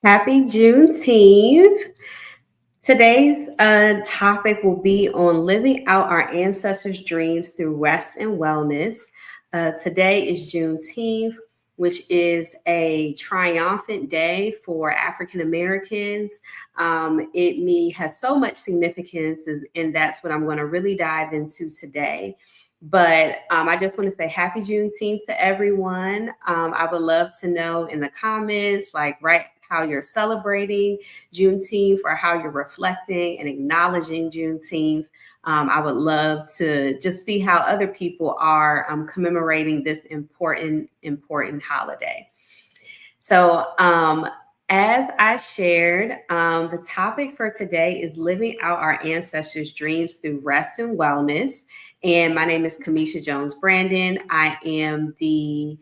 Happy Juneteenth. Today's topic will be on living out our ancestors' dreams through rest and wellness. Today is Juneteenth, which is a triumphant day for African Americans. It has so much significance, and that's what I'm going to really dive into today. But I just want to say happy Juneteenth to everyone. I would love to know in the comments, like, right, how you're celebrating Juneteenth or how you're reflecting and acknowledging Juneteenth. I would love to just see how other people are commemorating this important holiday. So, as I shared, the topic for today is living out our ancestors' dreams through rest and wellness. And my name is Camesha Jones Brandon. I am the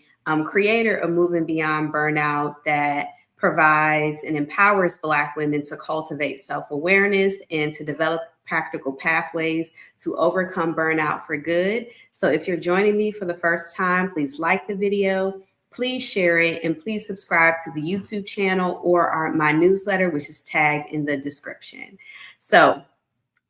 creator of Moving Beyond Burnout that provides and empowers Black women to cultivate self-awareness and to develop practical pathways to overcome burnout for good. So if you're joining me for the first time, please like the video, please share it, and please subscribe to the YouTube channel or my newsletter, which is tagged in the description. So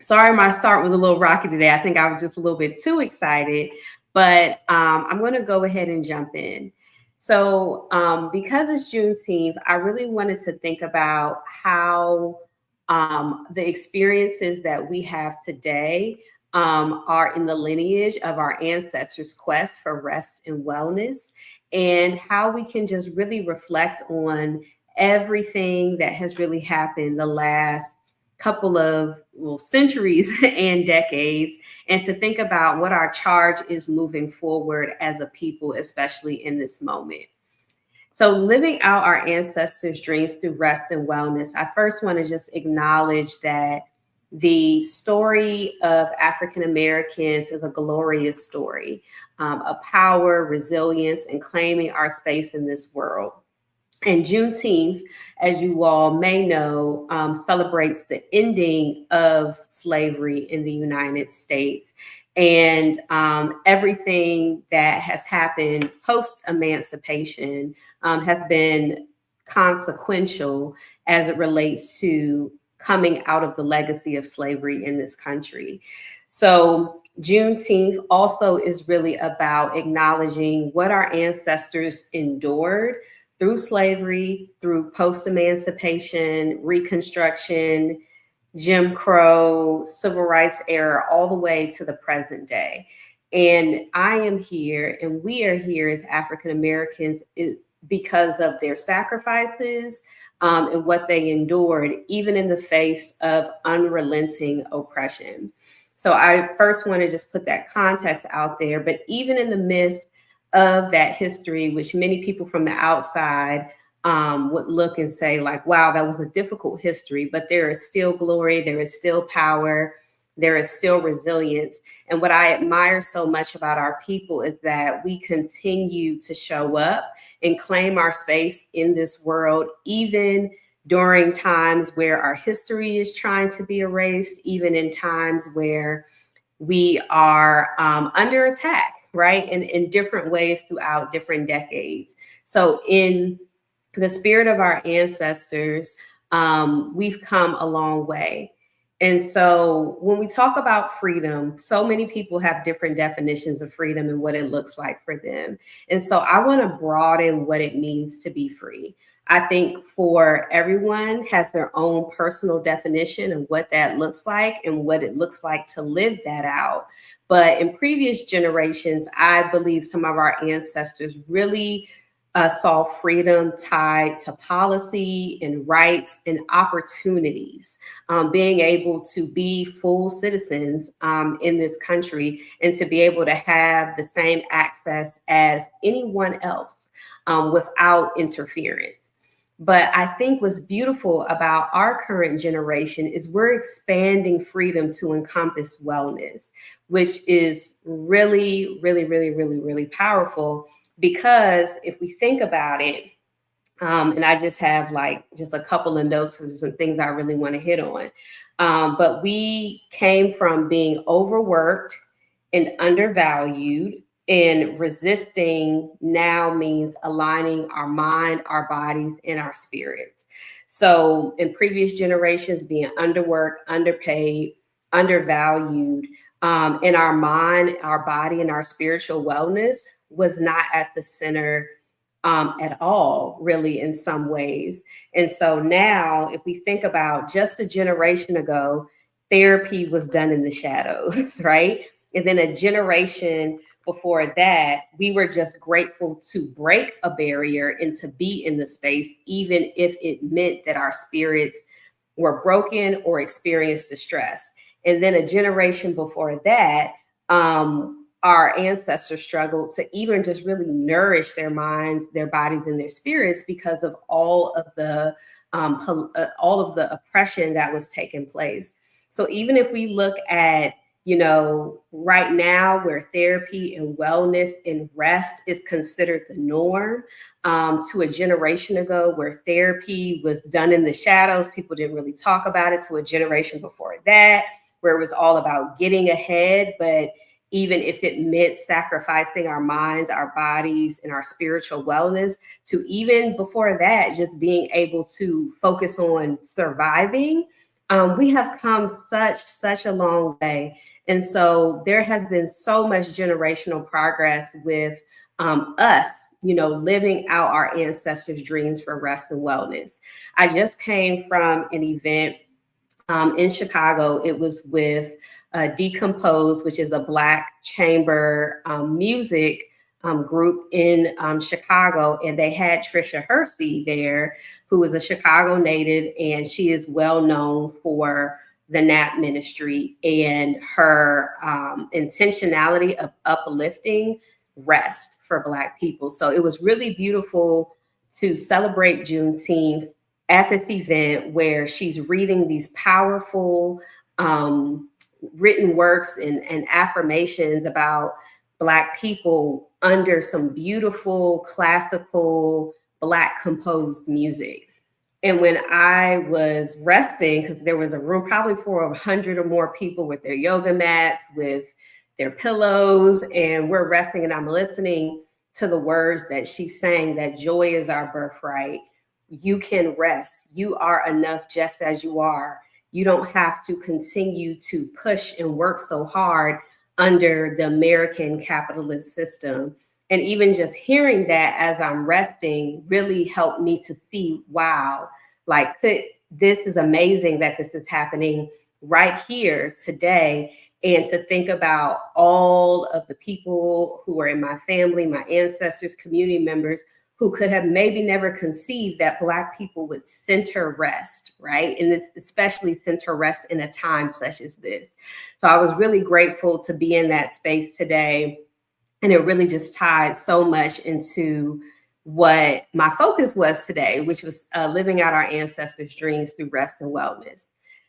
sorry, my start was a little rocky today. I think I was just a little bit too excited, but I'm going to go ahead and jump in. So because it's Juneteenth, I really wanted to think about how the experiences that we have today are in the lineage of our ancestors' quest for rest and wellness, and how we can just really reflect on everything that has really happened the last couple of centuries and decades, and to think about what our charge is moving forward as a people, especially in this moment. So living out our ancestors' dreams through rest and wellness, I first want to just acknowledge that the story of African Americans is a glorious story of power, resilience, and claiming our space in this world. And Juneteenth, as you all may know, celebrates the ending of slavery in the United States and everything that has happened post-emancipation has been consequential as it relates to coming out of the legacy of slavery in this country. So Juneteenth also is really about acknowledging what our ancestors endured through slavery, through post-emancipation, Reconstruction, Jim Crow, Civil Rights era, all the way to the present day. And I am here, and we are here as African Americans because of their sacrifices and what they endured, even in the face of unrelenting oppression. So I first want to just put that context out there, but even in the midst of that history, which many people from the outside would look and say, like, wow, that was a difficult history, but there is still glory, there is still power, there is still resilience. And what I admire so much about our people is that we continue to show up and claim our space in this world, even during times where our history is trying to be erased, even in times where we are under attack, right? In different ways throughout different decades. So in the spirit of our ancestors, we've come a long way. And so when we talk about freedom, so many people have different definitions of freedom and what it looks like for them. And so I want to broaden what it means to be free. I think for everyone has their own personal definition of what that looks like and what it looks like to live that out. But in previous generations, I believe some of our ancestors really saw freedom tied to policy and rights and opportunities, being able to be full citizens in this country and to be able to have the same access as anyone else without interference. But I think what's beautiful about our current generation is we're expanding freedom to encompass wellness, which is really, really, really, really, really powerful. Because if we think about it, and I just have like just a couple of notes and some things I really want to hit on. But we came from being overworked and undervalued And resisting now means aligning our mind, our bodies, and our spirits. So in previous generations, being underworked, underpaid, undervalued, in our mind, our body, and our spiritual wellness was not at the center at all, really, in some ways. And so now, if we think about just a generation ago, therapy was done in the shadows, right? And then a generation before that, we were just grateful to break a barrier and to be in the space, even if it meant that our spirits were broken or experienced distress. And then a generation before that, our ancestors struggled to even just really nourish their minds, their bodies, and their spirits because of all of the oppression that was taking place. So even if we look at, right now where therapy and wellness and rest is considered the norm, to a generation ago where therapy was done in the shadows, people didn't really talk about it, to a generation before that, where it was all about getting ahead, but even if it meant sacrificing our minds, our bodies, and our spiritual wellness, to even before that, just being able to focus on surviving, we have come such a long way. And so there has been so much generational progress with us, living out our ancestors' dreams for rest and wellness. I just came from an event in Chicago. It was with Decompose, which is a Black chamber music group in Chicago. And they had Trisha Hersey there, who is a Chicago native, and she is well known for the NAP ministry and her intentionality of uplifting rest for Black people. So it was really beautiful to celebrate Juneteenth at this event where she's reading these powerful written works and affirmations about Black people under some beautiful classical Black composed music. And when I was resting, because there was a room probably for 100 or more people with their yoga mats, with their pillows, and we're resting, and I'm listening to the words that she's saying, that joy is our birthright. You can rest. You are enough just as you are. You don't have to continue to push and work so hard under the American capitalist system. And even just hearing that as I'm resting really helped me to see, wow, like this is amazing that this is happening right here today. And to think about all of the people who are in my family, my ancestors, community members, who could have maybe never conceived that Black people would center rest, right? And especially center rest in a time such as this. So I was really grateful to be in that space today. And it really just tied so much into what my focus was today, which was living out our ancestors' dreams through rest and wellness.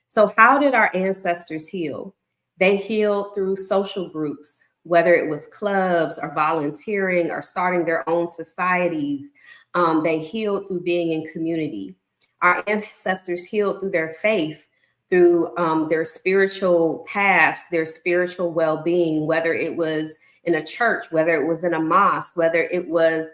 So how did our ancestors heal? They healed through social groups, whether it was clubs or volunteering or starting their own societies. They healed through being in community. Our ancestors healed through their faith, through their spiritual paths, their spiritual well-being, whether it was in a church, whether it was in a mosque, whether it was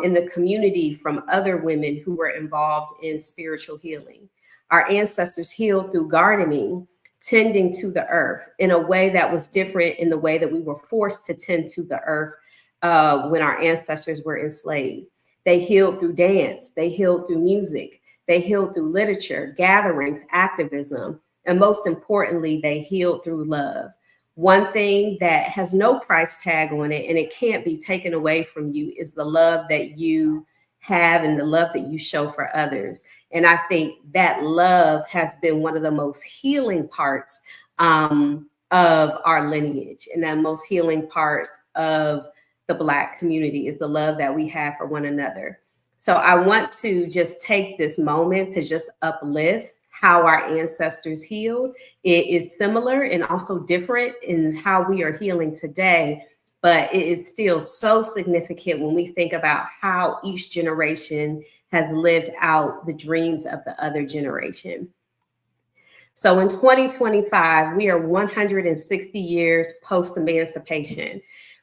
in the community from other women who were involved in spiritual healing. Our ancestors healed through gardening, tending to the earth in a way that was different in the way that we were forced to tend to the earth when our ancestors were enslaved. They healed through dance. They healed through music. They healed through literature, gatherings, activism, and most importantly, they healed through love. One thing that has no price tag on it and it can't be taken away from you is the love that you have and the love that you show for others. And I think that love has been one of the most healing parts of our lineage, and the most healing parts of the Black community is the love that we have for one another. So I want to just take this moment to just uplift how our ancestors healed. It is similar and also different in how we are healing today, but it is still so significant when we think about how each generation has lived out the dreams of the other generation. So in 2025, we are 160 years post-emancipation.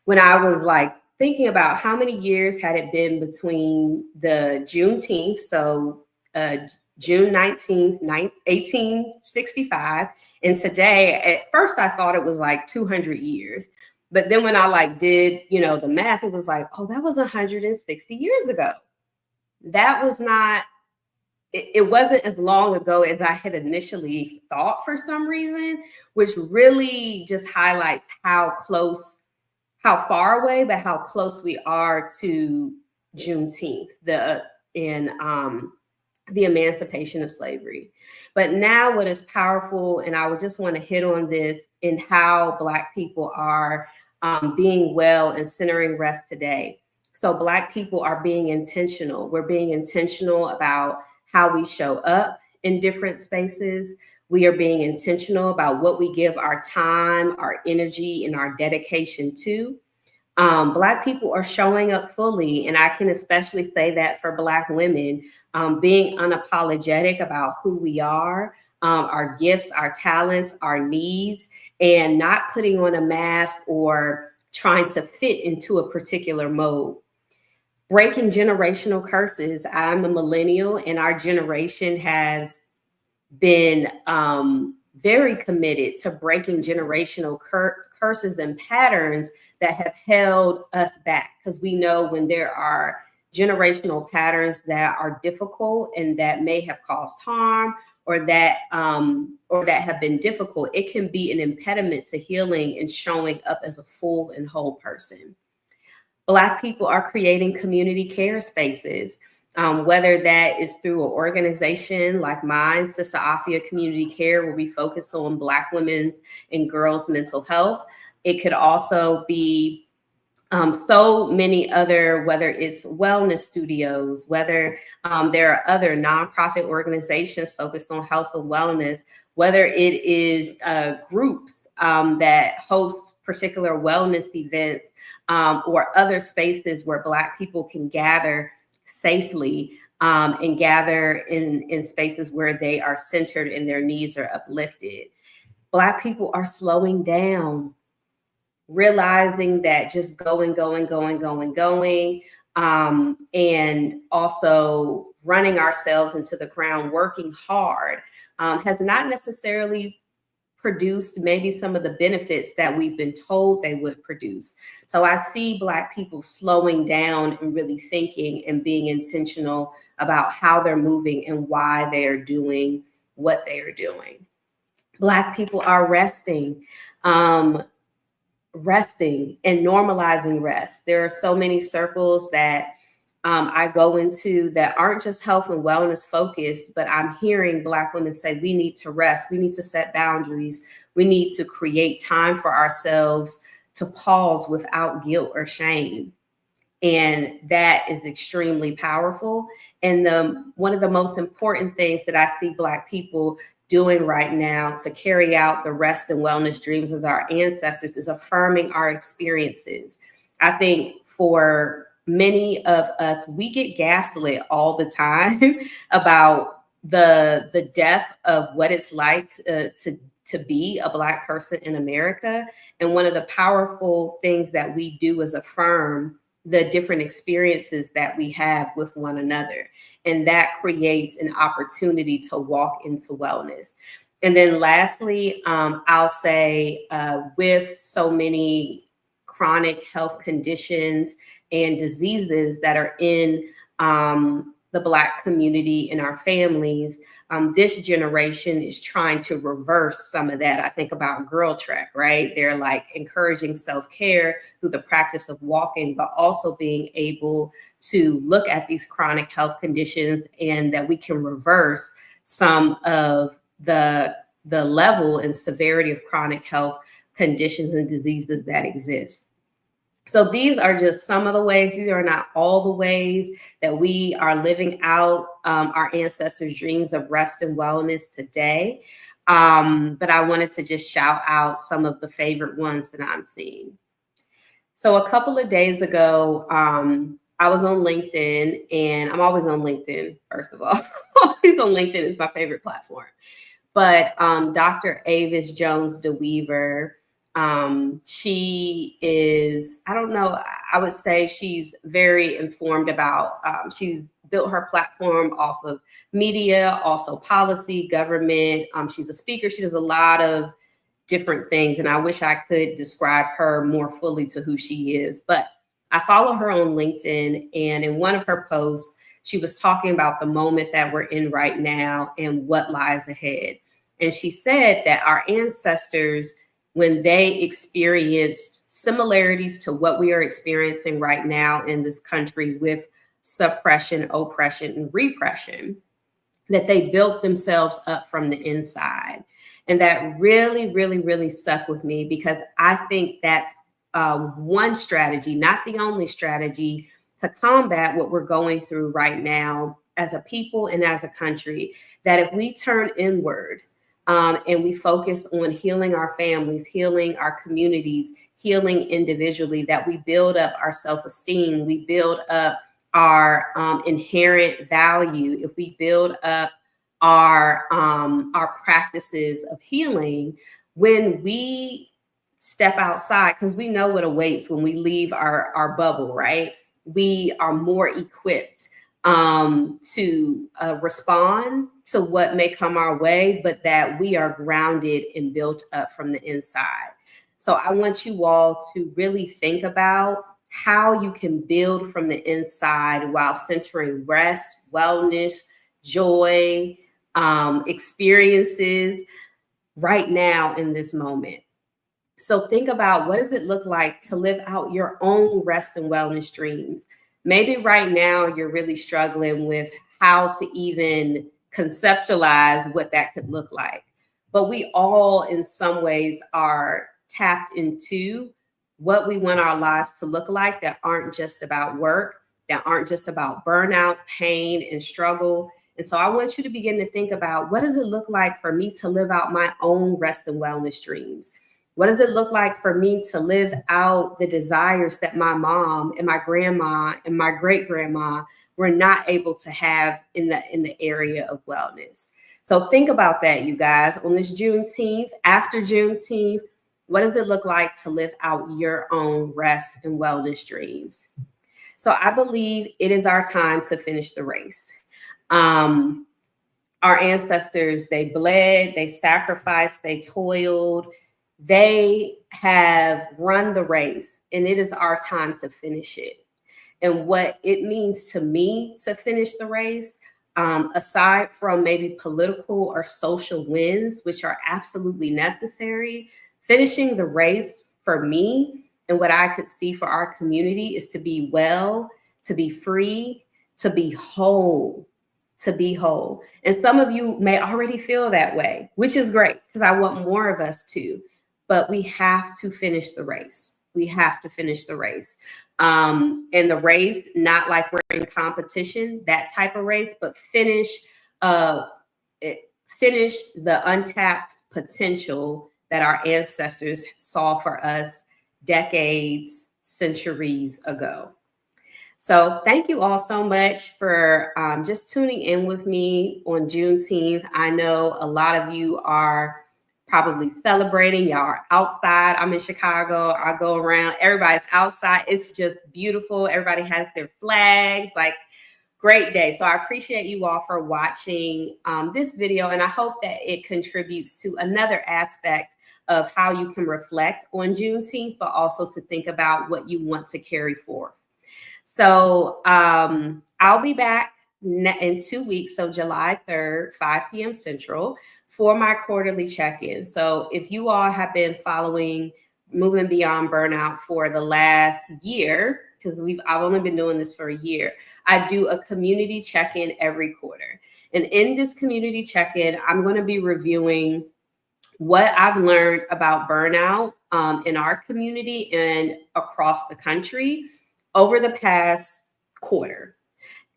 when I was like thinking about how many years had it been between the Juneteenth, so uh, June 19th, 1865, and today, at first I thought it was like 200 years. But then when I like did, the math, it was like, oh, that was 160 years ago. That was not, it wasn't as long ago as I had initially thought for some reason, which really just highlights how far away, but how close we are to Juneteenth, the emancipation of slavery. But now what is powerful, and I would just want to hit on this, in how Black people are being well and centering rest today. So Black people are being intentional. We're being intentional about how we show up in different spaces. We are being intentional about what we give our time, our energy, and our dedication to. Black people are showing up fully, and I can especially say that for Black women, being unapologetic about who we are, our gifts, our talents, our needs, and not putting on a mask or trying to fit into a particular mode. Breaking generational curses. I'm a millennial, and our generation has been very committed to breaking generational curses and patterns that have held us back, because we know when there are generational patterns that are difficult and that may have caused harm, or that have been difficult, it can be an impediment to healing and showing up as a full and whole person. Black people are creating community care spaces, whether that is through an organization like mine, Sister Afia Community Care, where we focus on Black women's and girls' mental health. It could also be so many other, whether it's wellness studios, whether there are other nonprofit organizations focused on health and wellness, whether it is groups that host particular wellness events, or other spaces where Black people can gather safely, and gather in spaces where they are centered and their needs are uplifted. Black people are slowing down, realizing that just going, and also running ourselves into the ground, working hard, has not necessarily produced maybe some of the benefits that we've been told they would produce. So I see Black people slowing down and really thinking and being intentional about how they're moving and why they are doing what they are doing. Black people are resting and normalizing rest. There are so many circles that I go into that aren't just health and wellness focused, but I'm hearing Black women say, we need to rest. We need to set boundaries. We need to create time for ourselves to pause without guilt or shame. And that is extremely powerful. And one of the most important things that I see Black people doing right now to carry out the rest and wellness dreams of our ancestors is affirming our experiences. I think for many of us, we get gaslit all the time about the depth of what it's like to be a Black person in America. And one of the powerful things that we do is affirm the different experiences that we have with one another. And that creates an opportunity to walk into wellness. And then lastly, I'll say with so many chronic health conditions and diseases that are in the Black community and our families, this generation is trying to reverse some of that. I think about Girl Trek, right? They're like encouraging self-care through the practice of walking, but also being able to look at these chronic health conditions, and that we can reverse some of the level and severity of chronic health conditions and diseases that exist. So these are just some of the ways. These are not all the ways that we are living out our ancestors' dreams of rest and wellness today. But I wanted to just shout out some of the favorite ones that I'm seeing. So a couple of days ago, I was on LinkedIn, and I'm always on LinkedIn, first of all. Always on LinkedIn is my favorite platform. But Dr. Avis Jones DeWeaver, She is, I don't know, I would say she's very informed about, she's built her platform off of media, also policy, government. She's a speaker. She does a lot of different things. And I wish I could describe her more fully to who she is. But I follow her on LinkedIn. And in one of her posts, she was talking about the moment that we're in right now and what lies ahead. And she said that our ancestors, when they experienced similarities to what we are experiencing right now in this country with suppression, oppression, and repression, that they built themselves up from the inside. And that really, really, really stuck with me, because I think that's one strategy, not the only strategy, to combat what we're going through right now as a people and as a country. That if we turn inward and we focus on healing our families, healing our communities, healing individually, that we build up our self-esteem, we build up our inherent value, if we build up our practices of healing, when we step outside, because we know what awaits when we leave our bubble, right? We are more equipped to respond to what may come our way, but that we are grounded and built up from the inside. So I want you all to really think about how you can build from the inside while centering rest, wellness, joy, experiences right now in this moment. So think about, what does it look like to live out your own rest and wellness dreams? Maybe right now you're really struggling with how to even conceptualize what that could look like. But we all, in some ways, are tapped into what we want our lives to look like, that aren't just about work, that aren't just about burnout, pain, and struggle. And so I want you to begin to think about, what does it look like for me to live out my own rest and wellness dreams? What does it look like for me to live out the desires that my mom and my grandma and my great-grandma were not able to have in the area of wellness? So think about that, you guys. On this Juneteenth, after Juneteenth, what does it look like to live out your own rest and wellness dreams? So I believe it is our time to finish the race. Our ancestors, they bled, they sacrificed, they toiled, they have run the race, and it is our time to finish it. And what it means to me to finish the race, aside from maybe political or social wins, which are absolutely necessary, finishing the race for me and what I could see for our community is to be well, to be free, to be whole. To be whole. And some of you may already feel that way, which is great, because I want more of us to. But we have to finish the race. We have to finish the race. And the race, not like we're in competition, that type of race, but finish the untapped potential that our ancestors saw for us decades, centuries ago. So thank you all so much for just tuning in with me on Juneteenth. I know a lot of you are probably celebrating. Y'all are outside. I'm in Chicago. I go around. Everybody's outside. It's just beautiful. Everybody has their flags. Like, great day. So I appreciate you all for watching this video. And I hope that it contributes to another aspect of how you can reflect on Juneteenth, but also to think about what you want to carry forth. So I'll be back in 2 weeks, so July 3rd, 5 p.m. Central, for my quarterly check-in. So if you all have been following Moving Beyond Burnout for the last year, because I've only been doing this for a year, I do a community check-in every quarter. And in this community check-in, I'm going to be reviewing what I've learned about burnout in our community and across the country over the past quarter,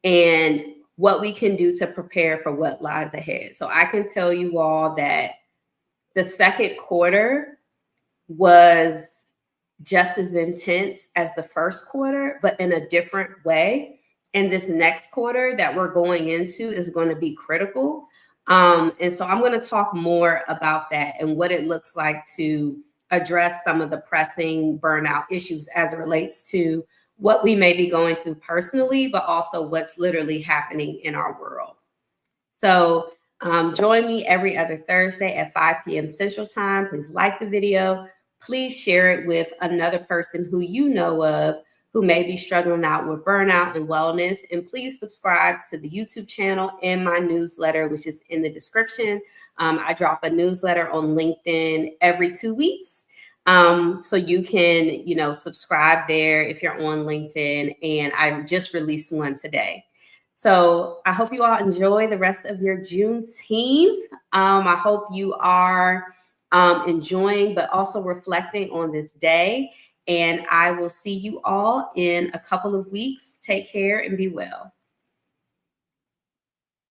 and what we can do to prepare for what lies ahead. So I can tell you all that the second quarter was just as intense as the first quarter, but in a different way. And this next quarter that we're going into is going to be critical. And so I'm going to talk more about that and what it looks like to address some of the pressing burnout issues as it relates to what we may be going through personally, but also what's literally happening in our world. So join me every other Thursday at 5 p.m. Central Time. Please like the video. Please share it with another person who you know of who may be struggling out with burnout and wellness. And please subscribe to the YouTube channel and my newsletter, which is in the description. I drop a newsletter on LinkedIn every 2 weeks. So you can, subscribe there if you're on LinkedIn. And I just released one today. So I hope you all enjoy the rest of your Juneteenth. I hope you are enjoying, but also reflecting on this day. And I will see you all in a couple of weeks. Take care and be well.